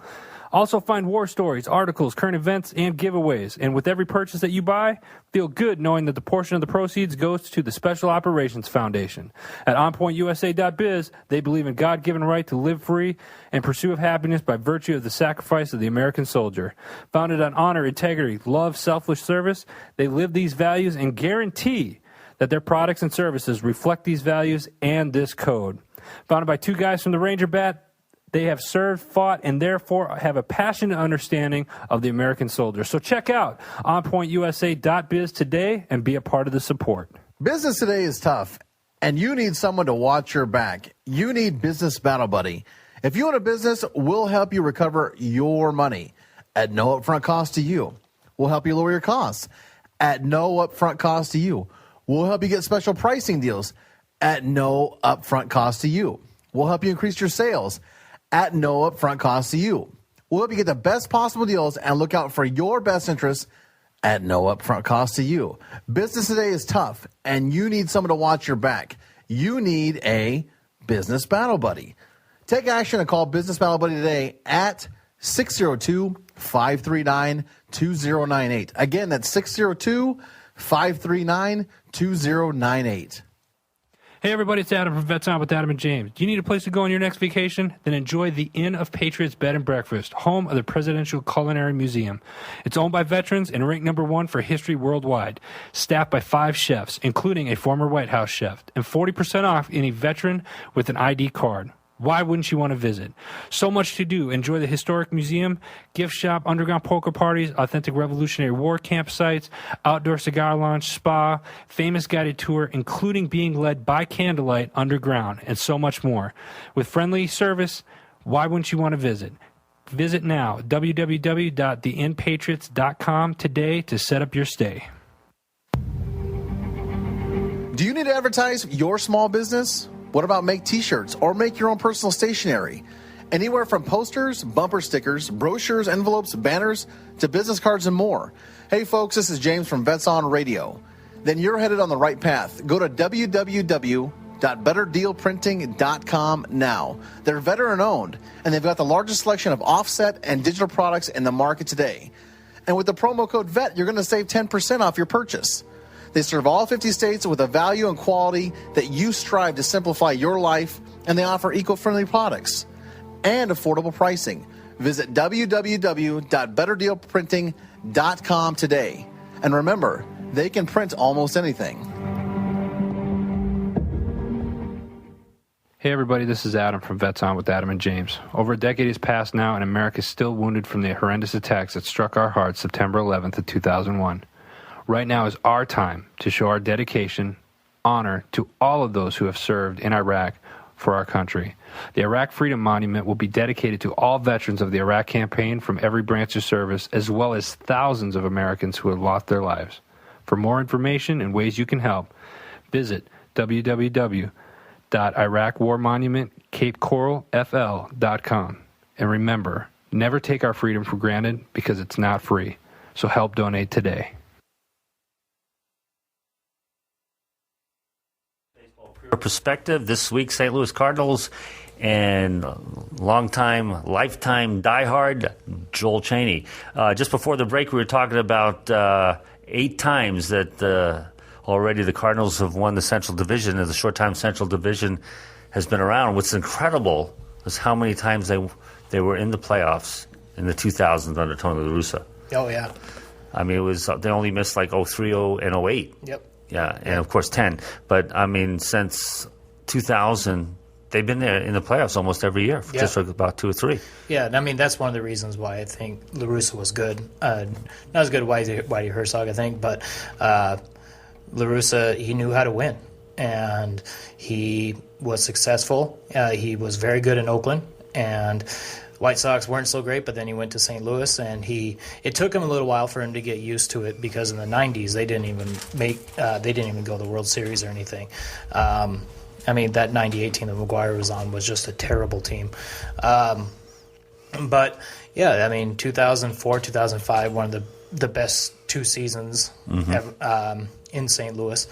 Also find war stories, articles, current events, and giveaways. And with every purchase that you buy, feel good knowing that the portion of the proceeds goes to the Special Operations Foundation. At OnPointUSA.biz, they believe in God-given right to live free and pursue of happiness by virtue of the sacrifice of the American soldier. Founded on honor, integrity, love, selfless service, they live these values and guarantee that their products and services reflect these values and this code. Founded by 2 guys from the Ranger Bat, they have served, fought, and therefore have a passionate understanding of the American soldier. So check out OnPointUSA.biz today and be a part of the support. Business today is tough, and you need someone to watch your back. You need Business Battle Buddy. If you own a business, we'll help you recover your money at no upfront cost to you. We'll help you lower your costs at no upfront cost to you. We'll help you get special pricing deals at no upfront cost to you. We'll help you increase your sales at no upfront cost to you. We'll help you get the best possible deals and look out for your best interests at no upfront cost to you. Business today is tough, and you need someone to watch your back. You need a Business Battle Buddy. Take action and call Business Battle Buddy today at 602-539-2098. Again, that's 602-539-2098. Hey everybody, it's Adam from Vets On with Adam and James. Do you need a place to go on your next vacation? Then enjoy the Inn of Patriots Bed and Breakfast, home of the Presidential Culinary Museum. It's owned by veterans and ranked #1 for history worldwide. Staffed by 5 chefs, including a former White House chef, and 40% off any veteran with an ID card. Why wouldn't you want to visit? So much to do. Enjoy the historic museum, gift shop, underground poker parties, authentic Revolutionary War campsites, outdoor cigar lounge, spa, famous guided tour, including being led by candlelight underground, and so much more. With friendly service, why wouldn't you want to visit? Visit now, www.theinnpatriots.com today to set up your stay. Do you need to advertise your small business? What about make t-shirts or make your own personal stationery? Anywhere from posters, bumper stickers, brochures, envelopes, banners, to business cards and more. Hey folks, this is James from Vets On Radio. Then you're headed on the right path. Go to www.betterdealprinting.com now. They're veteran owned, and they've got the largest selection of offset and digital products in the market today. And with the promo code VET, you're going to save 10% off your purchase. They serve all 50 states with a value and quality that you strive to simplify your life, and they offer eco-friendly products and affordable pricing. Visit www.betterdealprinting.com today. And remember, they can print almost anything. Hey everybody, this is Adam from Vets On with Adam and James. Over a decade has passed now, and America is still wounded from the horrendous attacks that struck our hearts September 11th of 2001. Right now is our time to show our dedication, honor to all of those who have served in Iraq for our country. The Iraq Freedom Monument will be dedicated to all veterans of the Iraq campaign from every branch of service, as well as thousands of Americans who have lost their lives. For more information and ways you can help, visit www.iraqwarmonumentcapecoralfl.com. And remember, never take our freedom for granted because it's not free. So help donate today. Perspective this week, St. Louis Cardinals and longtime, lifetime diehard Joel Chaney. Just before the break, we were talking about 8 times that already the Cardinals have won the Central Division, and the short time Central Division has been around. What's incredible is how many times they were in the playoffs in the 2000s under Tony La Russa. Oh, yeah. I mean, it was they only missed like 03 and 08. Yep. Yeah, and of course 10. But, I mean, since 2000, they've been there in the playoffs almost every year, just for about 2 or 3. Yeah, I mean, that's one of the reasons why I think La Russa was good. Not as good as Whitey Herzog, I think, but La Russa, he knew how to win. And he was successful. He was very good in Oakland. And White Sox weren't so great, but then he went to St. Louis, and it took him a little while for him to get used to it, because in the 90s they didn't even go to the World Series or anything. I mean, that 98 team that McGuire was on was just a terrible team. But yeah, I mean, 2004, 2005, one of the best 2 seasons ever, in St. Louis.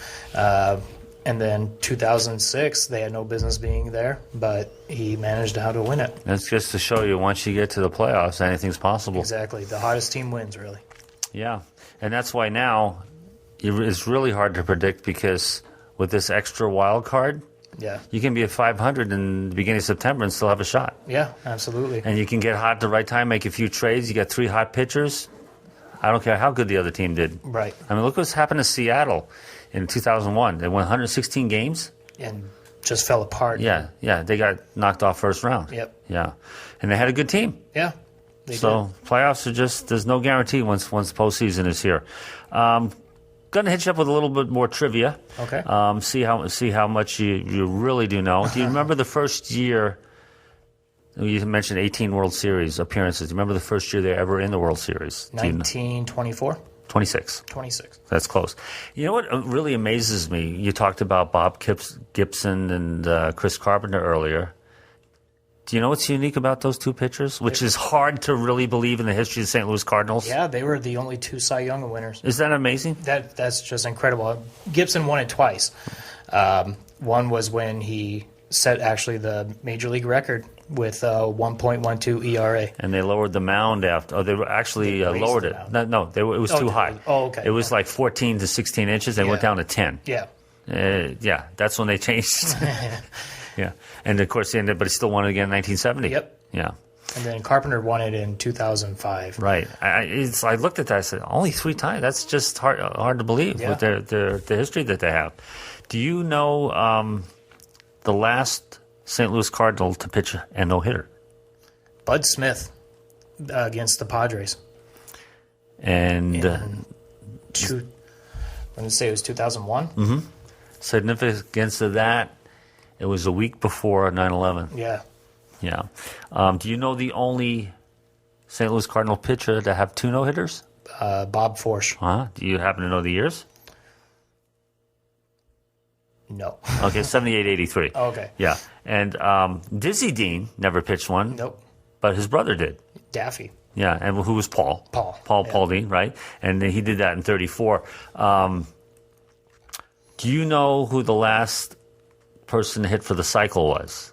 And then 2006, they had no business being there, but he managed how to win it. That's just to show you, once you get to the playoffs, anything's possible. Exactly. The hottest team wins, really. Yeah, and that's why now it's really hard to predict, because with this extra wild card, you can be at 500 in the beginning of September and still have a shot. Yeah, absolutely. And you can get hot at the right time, make a few trades. You got 3 hot pitchers. I don't care how good the other team did. Right. I mean, look what's happened to Seattle in 2001. They won 116 games. And just fell apart. Yeah. They got knocked off first round. Yep. Yeah. And they had a good team. Yeah. Playoffs are there's no guarantee once postseason is here. Going to hit you up with a little bit more trivia. Okay. See how much you really do know. Do you remember the first year? You mentioned 18 World Series appearances. Do you remember the first year they were ever in the World Series? 1924? 26. 26. That's close. You know what really amazes me? You talked about Bob Gibson and Chris Carpenter earlier. Do you know what's unique about those 2 pitchers? Which is hard to really believe in the history of the St. Louis Cardinals. Yeah, they were the only 2 Cy Young winners. Is that amazing? That's just incredible. Gibson won it twice. One was when he set actually the major league record with 1.12 ERA. And they lowered the mound after. Oh, they were actually lowered it. No, it was too high. Oh, okay. It was like 14 to 16 inches. They went down to 10. Yeah. Yeah, that's when they changed. Yeah, and of course, but he still won it again in 1970. Yep. Yeah. And then Carpenter won it in 2005. Right. I looked at that. I said, only 3 times. That's just hard to believe Yeah. with the history that they have. Do you know the last St. Louis Cardinal to pitch a no-hitter? Bud Smith against the Padres. And I'm going to say it was 2001. significance of that, it was a week before 9/11. Yeah. Yeah. Do you know the only St. Louis Cardinal pitcher to have 2 no-hitters? Bob Forsch. Huh? Do you happen to know the years? No. Okay, 78, 83. Okay. Yeah. And Dizzy Dean never pitched one, Nope. but his brother did. Daffy. Yeah, and who was Paul? Paul. Yeah. Paul Dean, right? And he did that in 34. Do you know who the last person to hit for the cycle was?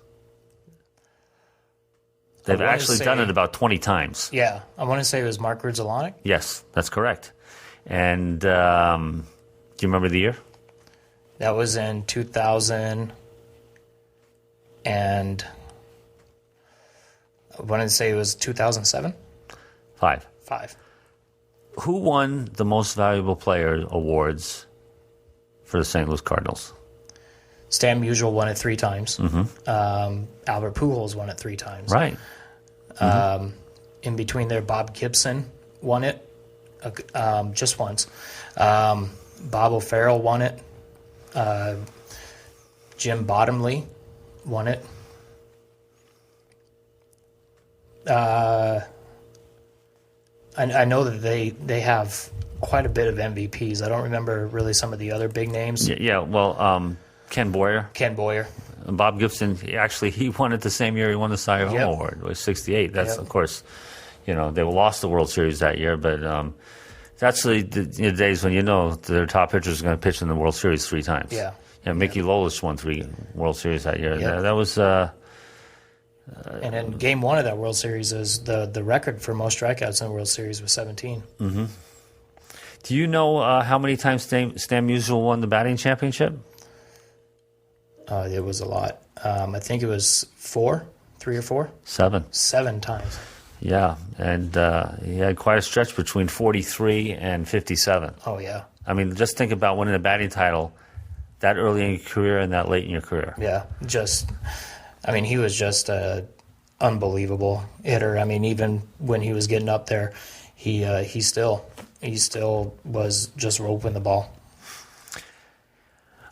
They've wanna actually done say- it about 20 times. Yeah. I want to say it was Mark Grudzielanek. Yes, that's correct. And do you remember the year? That was in 2000. And I want to say it was 2007. 5. 5. Who won the most valuable player awards for the St. Louis Cardinals? Stan Musial won it 3 times. Albert Pujols won it 3 times. Right. In between there, Bob Gibson won it just once. Bob O'Farrell won it. Jim Bottomley won it. I know that they have quite a bit of MVPs. I don't remember really some of the other big names. Yeah, well, Ken Boyer. Ken Boyer. Bob Gibson, he won it the same year he won the Cy Young Yep. Award. It was 68. That's, Yep. of course, they lost the World Series that year, but that's the days when their top pitcher is going to pitch in the World Series 3 times. Yeah. Mickey Lolich won 3 World Series that year. Yep. That was... And in Game 1 of that World Series is the record for most strikeouts in the World Series was 17. Do you know how many times Stan Musial won the batting championship? It was a lot. I think it was 3 or 4, 7. 7 times. Yeah, and he had quite a stretch between 43 and 57. Oh yeah, I mean, just think about winning a batting title that early in your career and that late in your career. yeah. He was just a unbelievable hitter. I mean, even when he was getting up there, he still was just roping the ball.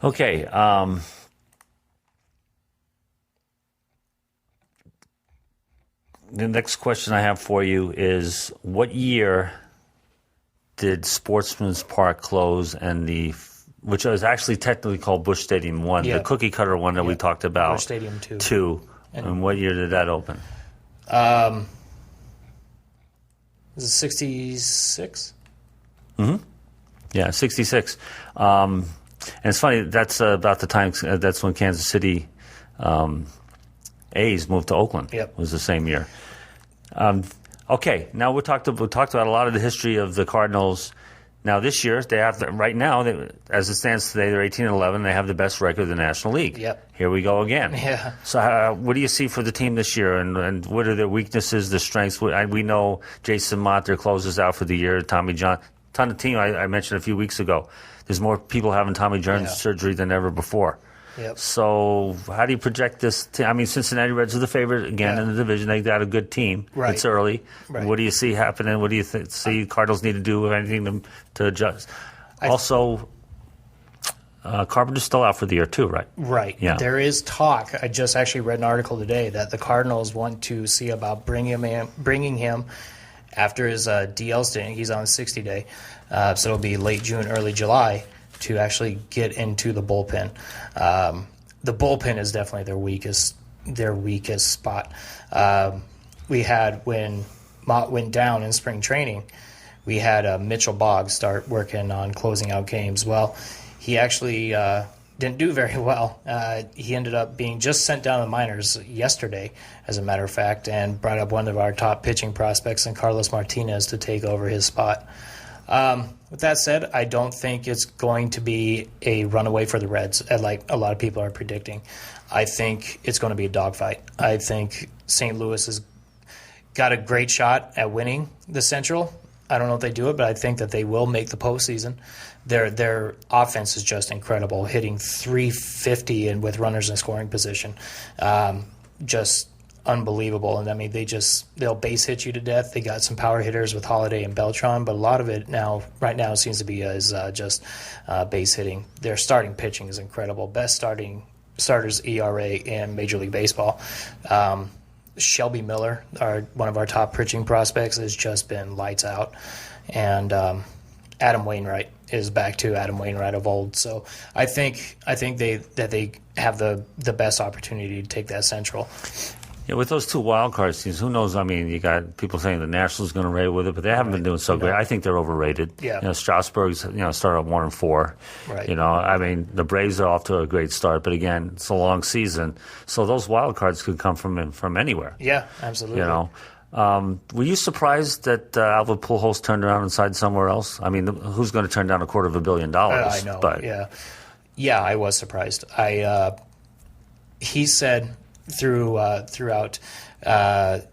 Okay. The next question I have for you is, what year did Sportsman's Park close which was actually technically called Busch Stadium 1, Yeah. the cookie cutter one that we talked about. Busch Stadium 2. 2. And what year did that open? Was it 66? Yeah, 66. And it's funny, that's about the time, that's when Kansas City A's moved to Oakland. Yep. It was the same year. Okay, now we talked about a lot of the history of the Cardinals. Now this year, right now, as it stands today, they're 18-11. They have the best record in the National League. Yep. Here we go again. Yeah. So what do you see for the team this year, and what are their weaknesses, their strengths? We know Jason Mott, their closes out for the year. Tommy John, ton of team I mentioned a few weeks ago. There's more people having Tommy John surgery than ever before. Yep. So how do you project this? Cincinnati Reds are the favorite again in the division. They got a good team. Right. It's early. Right. What do you see happening? What do you see Cardinals need to do, if anything, to adjust? Carpenter's still out for the year too, right? Right. Yeah. There is talk. I just actually read an article today that the Cardinals want to see about bringing him after his DL stint. He's on 60-day, so it'll be late June, early July to actually get into the bullpen. The bullpen is definitely their weakest spot. We had, when Mott went down in spring training, we had Mitchell Boggs start working on closing out games. Well, he actually didn't do very well. He ended up being just sent down to the minors yesterday, as a matter of fact, and brought up one of our top pitching prospects in Carlos Martinez to take over his spot. With that said, I don't think it's going to be a runaway for the Reds, like a lot of people are predicting. I think it's going to be a dogfight. I think St. Louis has got a great shot at winning the Central. I don't know if they do it, but I think that they will make the postseason. Their offense is just incredible, hitting .350 and with runners in scoring position. Just unbelievable. And I mean, they'll base hit you to death. They got some power hitters with Holiday and Beltran, but a lot of it right now seems to be just base hitting. Their starting pitching is incredible. Best starters ERA in Major League Baseball. Shelby Miller, one of our top pitching prospects, has just been lights out. And Adam Wainwright is back to Adam Wainwright of old. So I think they have the best opportunity to take that Central. Yeah, with those two wild card teams, who knows? I mean, you got people saying the Nationals going to rate with it, but they haven't been doing so great. I think they're overrated. Yeah. Strasburg's started at 1-4. Right. I mean, the Braves are off to a great start, but again, it's a long season, so those wild cards could come from anywhere. Yeah, absolutely. Were you surprised that Albert Pujols turned around and signed somewhere else? I mean, who's going to turn down $250 million? I know. But Yeah, I was surprised. He said throughout the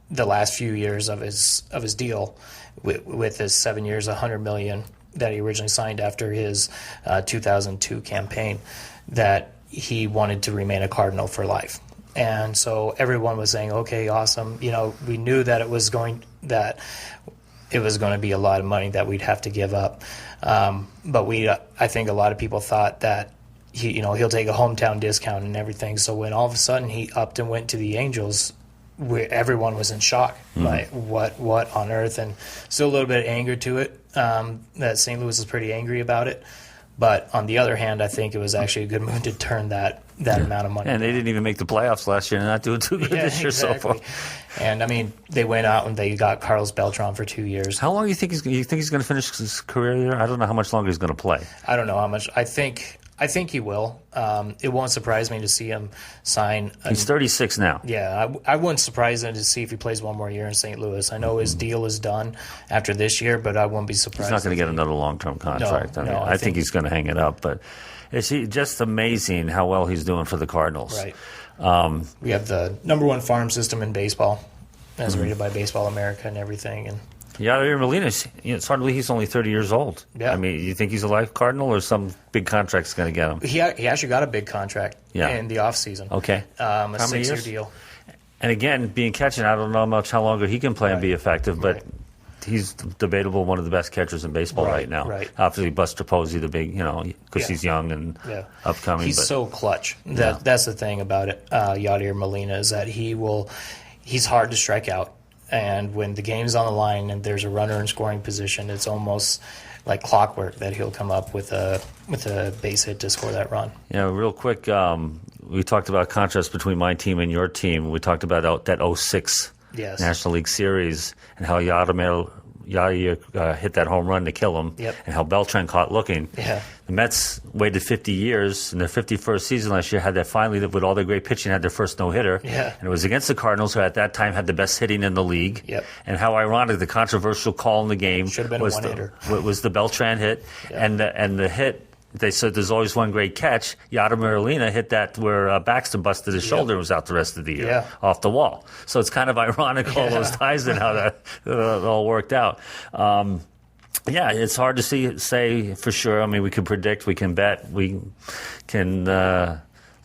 last few years of his deal with his 7 years, $100 million that he originally signed after his 2002 campaign, that he wanted to remain a Cardinal for life. And so everyone was saying, okay, awesome. We knew that it was going to be a lot of money that we'd have to give up. But I think a lot of people thought that he'll take a hometown discount and everything. So when all of a sudden he upped and went to the Angels, everyone was in shock. Like, what on earth? And still a little bit of anger to it, that St. Louis is pretty angry about it. But on the other hand, I think it was actually a good move to turn that amount of money. And they didn't even make the playoffs last year and not doing too good this year so far. And I mean, they went out and they got Carlos Beltran for 2 years. How long do you think he's going to finish his career here? I don't know how much longer he's going to play. I don't know how much. I think he will. It won't surprise me to see him sign. He's 36 now. Yeah, I wouldn't surprise him to see if he plays one more year in St. Louis. I know his deal is done after this year, but I wouldn't be surprised. He's not going to get another long-term contract. No, I think he's going to hang it up. But it's just amazing how well he's doing for the Cardinals. Right. We have the number one farm system in baseball, as rated by Baseball America and everything, and. Yadier Molina, it's hard to believe he's only 30 years old. Yeah. I mean, you think he's a life Cardinal or some big contract's going to get him? He actually got a big contract in the offseason. Okay. A How many 6-year years? deal. And again, being catching, I don't know how longer he can play and be effective, but he's debatable one of the best catchers in baseball right now. Right. Obviously, Buster Posey, the big, because he's young and upcoming. He's so clutch. That's the thing about it. Yadier Molina is that he's hard to strike out. And when the game's on the line and there's a runner in scoring position, it's almost like clockwork that he'll come up with a base hit to score that run. Real quick, we talked about contrast between my team and your team. We talked about that 06 National League Series and how Yadier hit that home run to kill him, and how Beltran caught looking. Yeah. The Mets waited 50 years in their 51st season last year, had that finally, with all their great pitching, had their first no-hitter. Yeah. And it was against the Cardinals, who at that time had the best hitting in the league. Yep. And how ironic, the controversial call in the game Should have been was a one-hitter. was the Beltran hit, and the hit. They said there's always one great catch. Yadier Molina hit that where Baxter busted his shoulder and was out the rest of the year off the wall. So it's kind of ironic, all those ties and how that all worked out. It's hard to say for sure. I mean, we can predict, we can bet, we can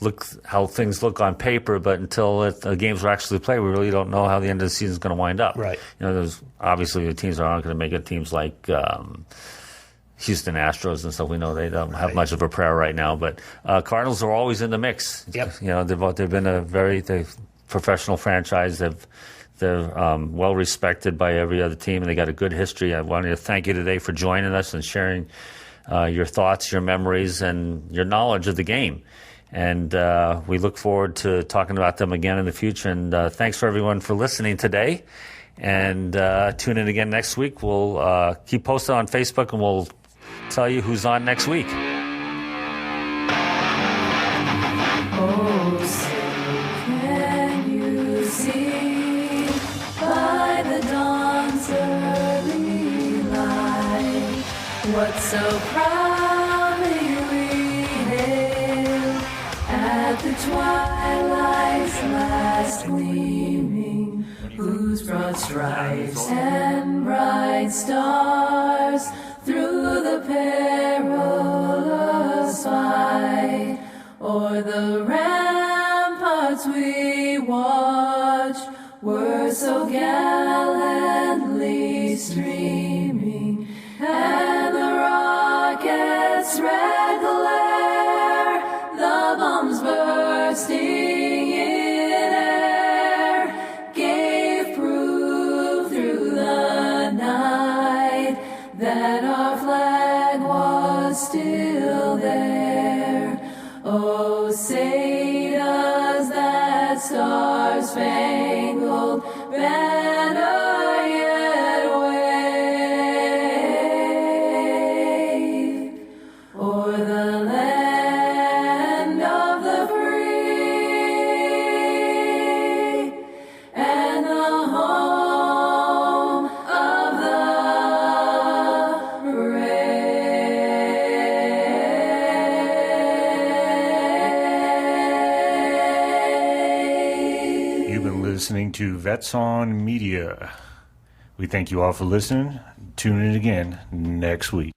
look how things look on paper, but until the games are actually played, we really don't know how the end of the season is going to wind up. Right. There's obviously the teams that aren't going to make it. Teams like Houston Astros and stuff, we know they don't have much of a prayer right now, but Cardinals are always in the mix. Yep. They've been a very professional franchise. They're well respected by every other team, and they got a good history. I wanted to thank you today for joining us and sharing your thoughts, your memories, and your knowledge of the game. And we look forward to talking about them again in the future. And thanks for everyone for listening today. And tune in again next week. We'll keep posted on Facebook, and we'll tell you who's on next week. Oh, say, can you see by the dawn's early light So proudly we hail at the twilight's last gleaming, whose broad stripes and bright stars through the perilous fight o'er the ramparts we watched were so gallantly streaming, and the rockets' red glare, the bombs bursting in air, gave proof through the night that our flag was still there. Oh, say does that star-spangled banner yet wave o'er the land of the free and the home of the brave. You've been listening to Vets on Media. We thank you all for listening. Tune in again next week.